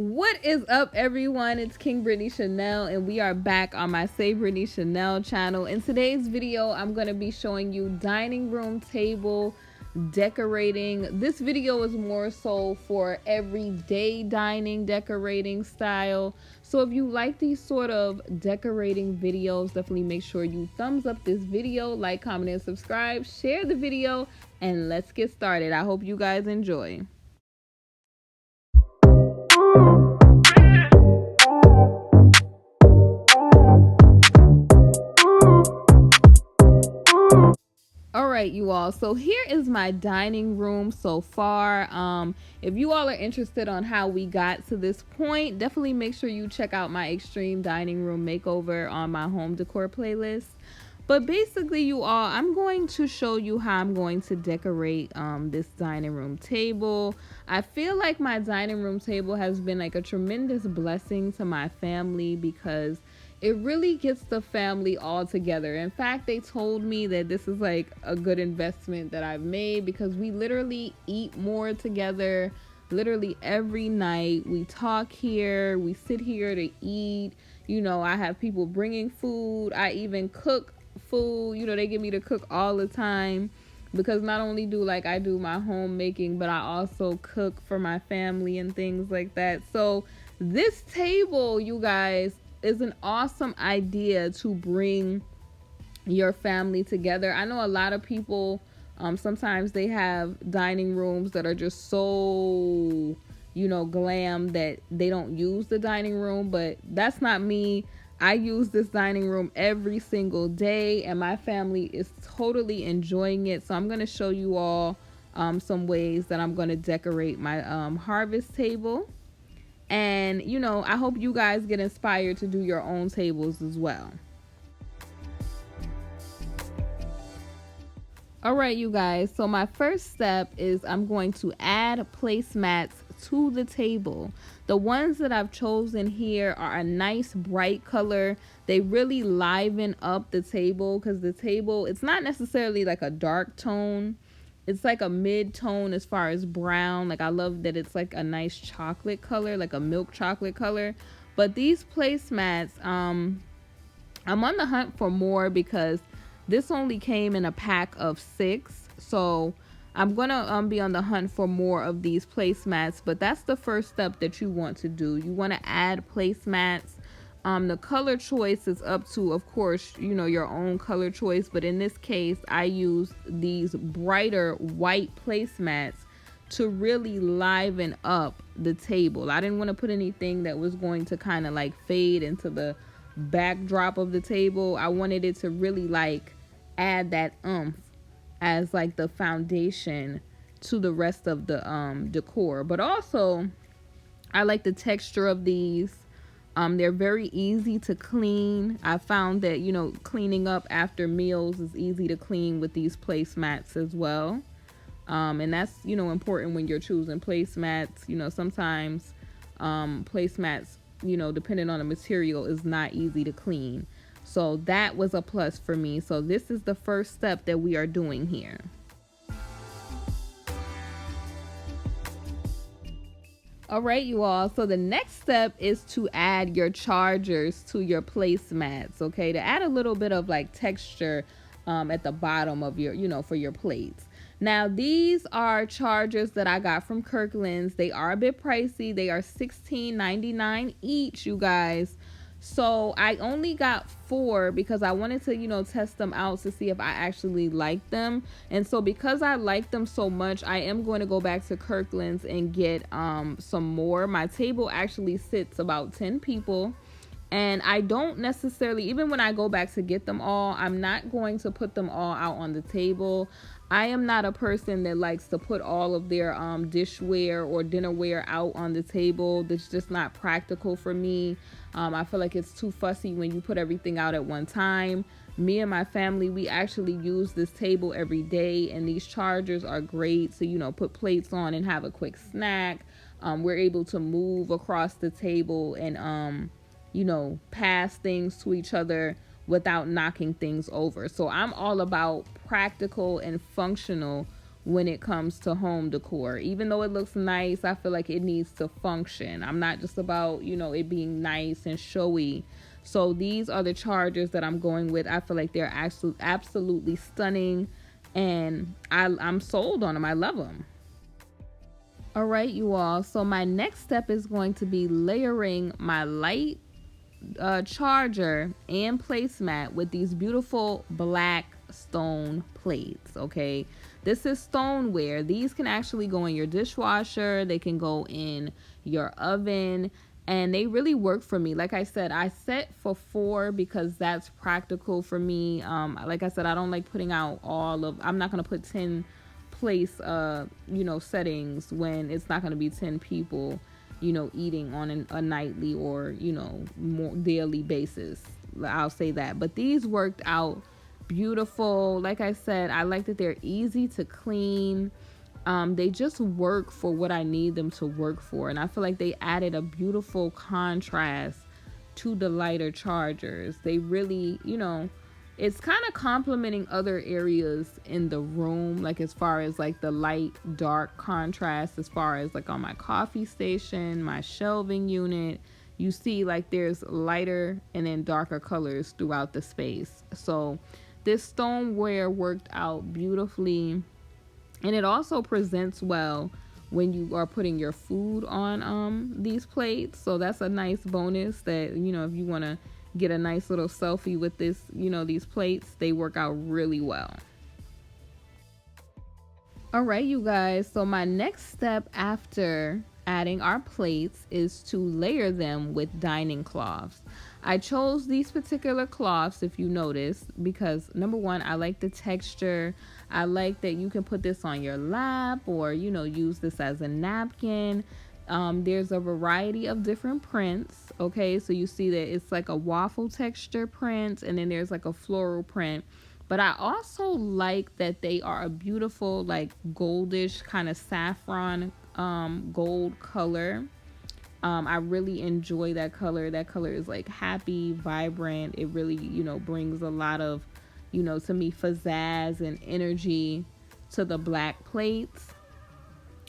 What is up, everyone? It's KingBritneyChanel, and we are back on my SaeBritneyChanel channel. In today's video, I'm going to be showing you dining room table decorating. This video is more so for everyday dining decorating style. So if you like these sort of decorating videos, definitely make sure you thumbs up this video, like, comment, and subscribe, share the video, and let's get started. I hope you guys enjoy. All right, you all, so here is my dining room so far. If you all are interested on how we got to this point, definitely make sure you check out my extreme dining room makeover on my home decor playlist. But basically, you all, I'm going to show you how I'm going to decorate this dining room table. I feel like my dining room table has been like a tremendous blessing to my family because it really gets the family all together. In fact, they told me that this is like a good investment that I've made because we literally eat more together literally every night. We talk here, we sit here to eat. You know, I have people bringing food. I even cook food. You know, they get me to cook all the time because not only do I do my homemaking, but I also cook for my family and things like that. So this table, you guys, is an awesome idea to bring your family together. I know a lot of people, sometimes they have dining rooms that are just so, glam that they don't use the dining room, but that's not me. I use this dining room every single day and my family is totally enjoying it. So I'm going to show you all some ways that I'm going to decorate my harvest table. And, I hope you guys get inspired to do your own tables as well. All right, you guys. So my first step is I'm going to add placemats to the table. The ones that I've chosen here are a nice bright color. They really liven up the table because the table, it's not necessarily like a dark tone. It's like a mid-tone as far as brown. Like, I love that it's like a nice chocolate color, like a milk chocolate color. But these placemats, I'm on the hunt for more because this only came in a pack of 6. So I'm gonna be on the hunt for more of these placemats. But that's the first step that you want to do. You want to add placemats. The color choice is up to, of course, your own color choice. But in this case, I used these brighter white placemats to really liven up the table. I didn't want to put anything that was going to kind of like fade into the backdrop of the table. I wanted it to really like add that oomph as like the foundation to the rest of the decor. But also, I like the texture of these. They're very easy to clean. I found that, cleaning up after meals is easy to clean with these placemats as well. And that's, important when you're choosing placemats. Sometimes placemats, depending on the material, is not easy to clean. So that was a plus for me. So this is the first step that we are doing here. All right, you all. So the next step is to add your chargers to your placemats, okay? To add a little bit of like texture at the bottom of your, for your plates. Now, these are chargers that I got from Kirkland's. They are a bit pricey. They are $16.99 each, you guys. So I only got 4 because I wanted to, test them out to see if I actually like them. And so because I like them so much, I am going to go back to Kirkland's and get some more. My table actually sits about 10 people. And I don't necessarily, even when I go back to get them all, I'm not going to put them all out on the table. I am not a person that likes to put all of their dishware or dinnerware out on the table. That's just not practical for me. I feel like it's too fussy when you put everything out at one time. Me and my family, we actually use this table every day, and these chargers are great to, put plates on and have a quick snack. We're able to move across the table and, pass things to each other without knocking things over. So I'm all about practical and functional when it comes to home decor. Even though it looks nice, I feel like it needs to function. I'm not just about, it being nice and showy. So these are the chargers that I'm going with. I feel like they're absolutely stunning, and I'm sold on them. I love them. All right, you all. So my next step is going to be layering my light charger and placemat with these beautiful black stone plates. Okay, this is stoneware. These can actually go in your dishwasher, they can go in your oven, and they really work for me. Like I said, I set for 4 because that's practical for me. Like I said, I don't like putting out I'm not going to put 10 place settings when it's not going to be 10 people eating on a nightly or more daily basis. I'll say that. But these worked out beautiful. Like I said, I like that they're easy to clean. They just work for what I need them to work for, and I feel like they added a beautiful contrast to the lighter chargers. They really, it's kind of complementing other areas in the room, like as far as like the light dark contrast, as far as like on my coffee station, my shelving unit, you see like there's lighter and then darker colors throughout the space. So this stoneware worked out beautifully, and it also presents well when you are putting your food on these plates. So that's a nice bonus that, if you want to get a nice little selfie with this, these plates, they work out really well. All right, you guys. So my next step after adding our plates is to layer them with dining cloths. I chose these particular cloths, if you notice, because number one, I like the texture. I like that you can put this on your lap or, use this as a napkin. There's a variety of different prints. Okay, so you see that it's like a waffle texture print, and then there's like a floral print. But I also like that they are a beautiful, like goldish kind of saffron gold color. I really enjoy that color. That color is like happy, vibrant. It really, brings a lot of, to me, pizzazz and energy to the black plates.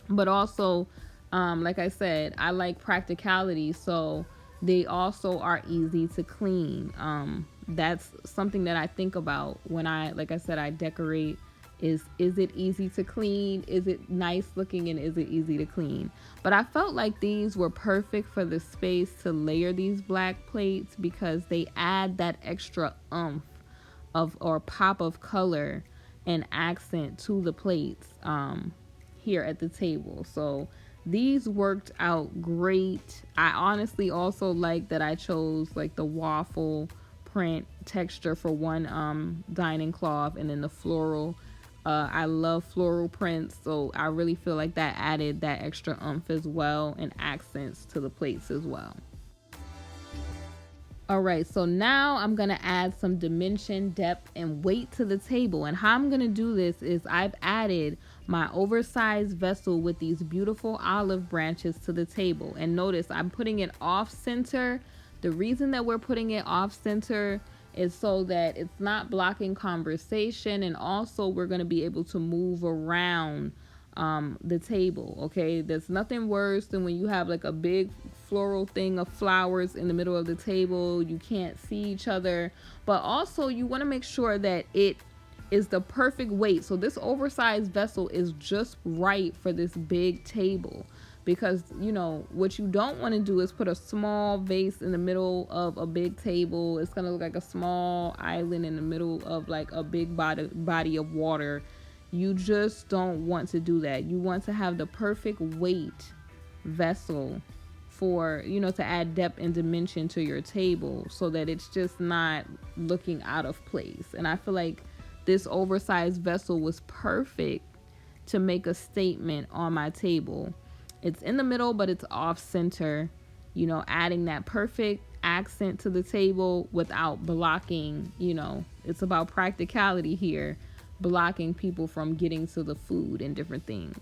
But also, like I said, I like practicality, so they also are easy to clean. That's something that I think about when I decorate. Is it easy to clean? Is it nice looking? And is it easy to clean? But I felt like these were perfect for the space to layer these black plates because they add that extra oomph or pop of color and accent to the plates here at the table. So these worked out great. I honestly also like that I chose like the waffle print texture for one dining cloth, and then the floral. I love floral prints, so I really feel like that added that extra oomph as well and accents to the plates as well. All right, so now I'm gonna add some dimension, depth, and weight to the table. And how I'm gonna do this is I've added my oversized vessel with these beautiful olive branches to the table. And notice I'm putting it off center. The reason that we're putting it off center is so that it's not blocking conversation, and also we're going to be able to move around the table. Okay, there's nothing worse than when you have like a big floral thing of flowers in the middle of the table. You can't see each other, but also you want to make sure that it is the perfect weight. So this oversized vessel is just right for this big table, because what you don't want to do is put a small vase in the middle of a big table. It's going to look like a small island in the middle of like a big body of water. You just don't want to do that. You want to have the perfect weight vessel for to add depth and dimension to your table, so that it's just not looking out of place. And I feel like this oversized vessel was perfect to make a statement on my table. It's in the middle, but it's off center, adding that perfect accent to the table without blocking, it's about practicality here, blocking people from getting to the food and different things.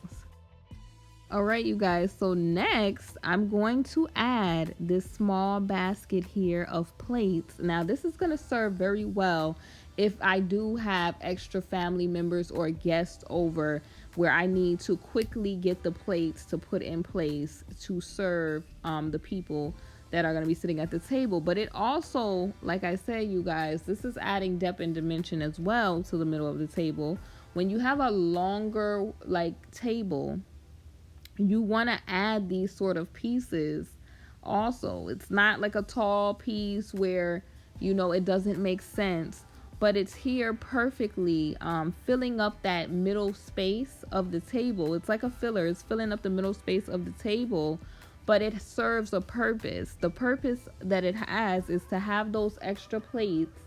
All right, you guys. So next, I'm going to add this small basket here of plates. Now, this is going to serve very well if I do have extra family members or guests over, where I need to quickly get the plates to put in place to serve the people that are going to be sitting at the table. But it also, like I said, you guys, this is adding depth and dimension as well to the middle of the table. When you have a longer like table, you want to add these sort of pieces also. It's not like a tall piece where, you know, it doesn't make sense, but it's here perfectly, filling up that middle space of the table. It's like a filler. It's filling up the middle space of the table, but it serves a purpose. The purpose that it has is to have those extra plates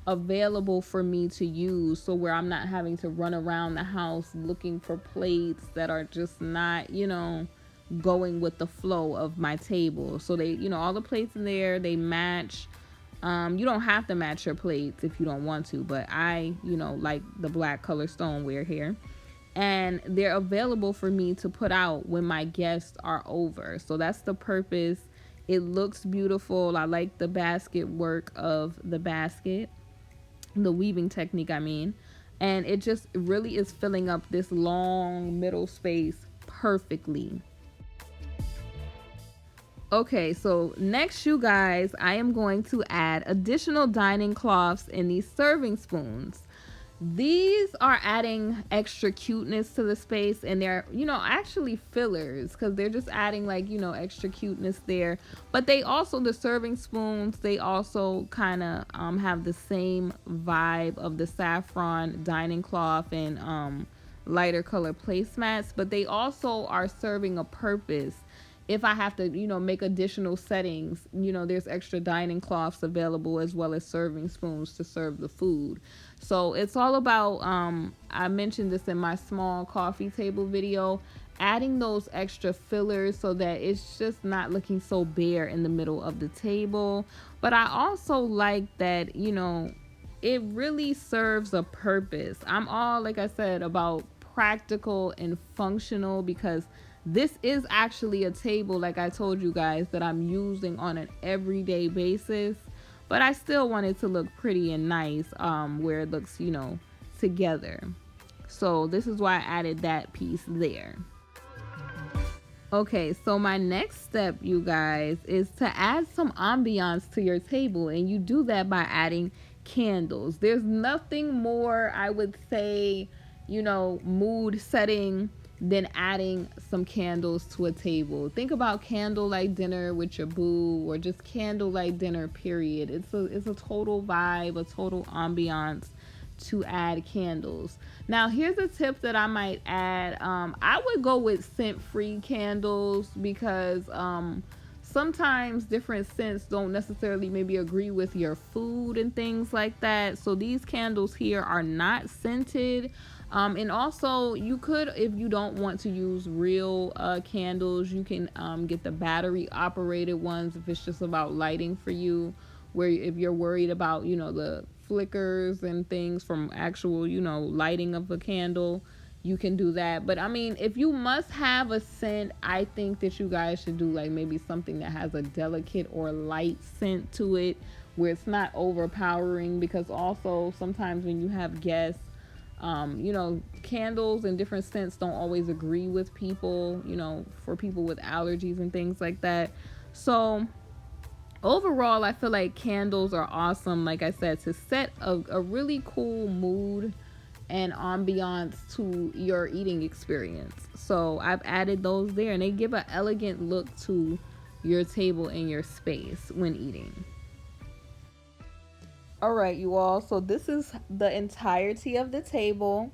available for me to use, so where I'm not having to run around the house looking for plates that are just not, you know, going with the flow of my table. So they, you know, all the plates in there, they match. You don't have to match your plates if you don't want to, but I, you know, like the black color stoneware here, and they're available for me to put out when my guests are over. So that's the purpose. It looks beautiful. I like the basket work of the basket, the weaving technique, I mean, and it just really is filling up this long middle space perfectly. Okay, so next, you guys, I am going to add additional dining cloths in these serving spoons. These are adding extra cuteness to the space, and they're, you know, actually fillers, because they're just adding like, you know, extra cuteness there. But they also, the serving spoons, they also kind of have the same vibe of the saffron dining cloth and lighter color placemats, but they also are serving a purpose. If I have to, you know, make additional settings, you know, there's extra dining cloths available as well as serving spoons to serve the food. So it's all about, I mentioned this in my small coffee table video, adding those extra fillers so that it's just not looking so bare in the middle of the table. But I also like that, you know, it really serves a purpose. I'm all, like I said, about practical and functional, because this is actually a table, like I told you guys, that I'm using on an everyday basis, but I still want it to look pretty and nice, where it looks, you know, together. So this is why I added that piece there. Okay, so my next step, you guys, is to add some ambiance to your table, and you do that by adding candles. There's nothing more, I would say, you know, mood setting than adding some candles to a table. Think about candlelight dinner with your boo, or just candlelight dinner period. It's a total vibe, a total ambiance to add candles. Now here's a tip that I might add. I would go with scent-free candles, because sometimes different scents don't necessarily maybe agree with your food and things like that. So these candles here are not scented. And also, you could, if you don't want to use real candles, you can get the battery operated ones if it's just about lighting for you, where if you're worried about, you know, the flickers and things from actual, you know, lighting of a candle, you can do that. But I mean, if you must have a scent, I think that you guys should do like maybe something that has a delicate or light scent to it, where it's not overpowering, because also sometimes when you have guests, you know, candles and different scents don't always agree with people, you know, for people with allergies and things like that. So overall, I feel like candles are awesome, like I said, to set a really cool mood and ambiance to your eating experience. So I've added those there, and they give an elegant look to your table and your space when eating. All right, you all, so this is the entirety of the table.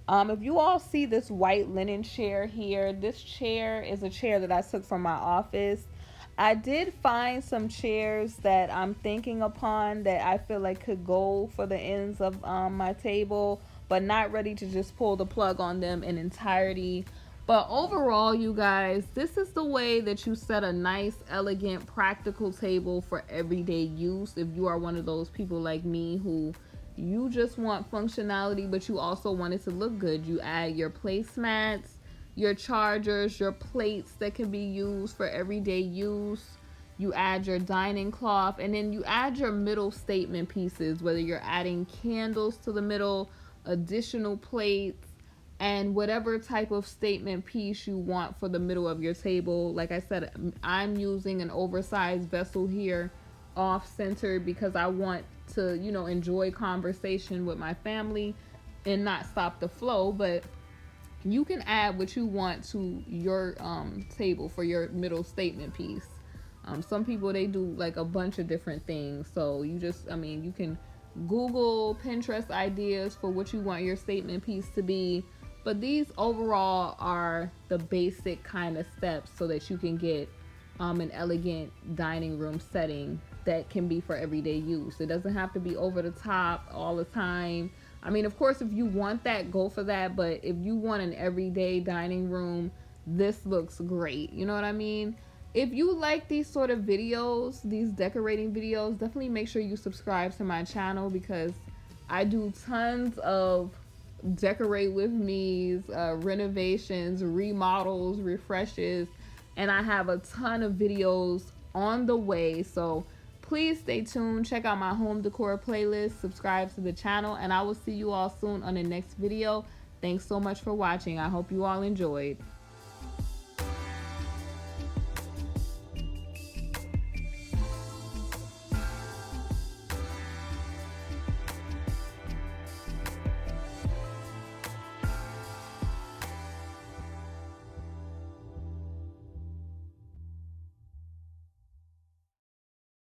If you all see this white linen chair here, this chair is a chair that I took from my office. I did find some chairs that I'm thinking upon that I feel like could go for the ends of my table, but not ready to just pull the plug on them in entirety. But overall, you guys, this is the way that you set a nice, elegant, practical table for everyday use. If you are one of those people like me who you just want functionality, but you also want it to look good, you add your placemats, your chargers, your plates that can be used for everyday use. You add your dining cloth, and then you add your middle statement pieces, whether you're adding candles to the middle, additional plates, and whatever type of statement piece you want for the middle of your table. Like I said, I'm using an oversized vessel here off center because I want to, you know, enjoy conversation with my family and not stop the flow. But you can add what you want to your table for your middle statement piece. Some people, they do like a bunch of different things. So you just, I mean, you can Google, Pinterest ideas for what you want your statement piece to be. But these overall are the basic kind of steps so that you can get an elegant dining room setting that can be for everyday use. It doesn't have to be over the top all the time. I mean, of course, if you want that, go for that. But if you want an everyday dining room, this looks great. You know what I mean? If you like these sort of videos, these decorating videos, definitely make sure you subscribe to my channel because I do tons of decorate with me's, renovations, remodels, refreshes, and I have a ton of videos on the way. So please stay tuned, check out my home decor playlist, subscribe to the channel, and I will see you all soon on the next video. Thanks so much for watching. I hope you all enjoyed.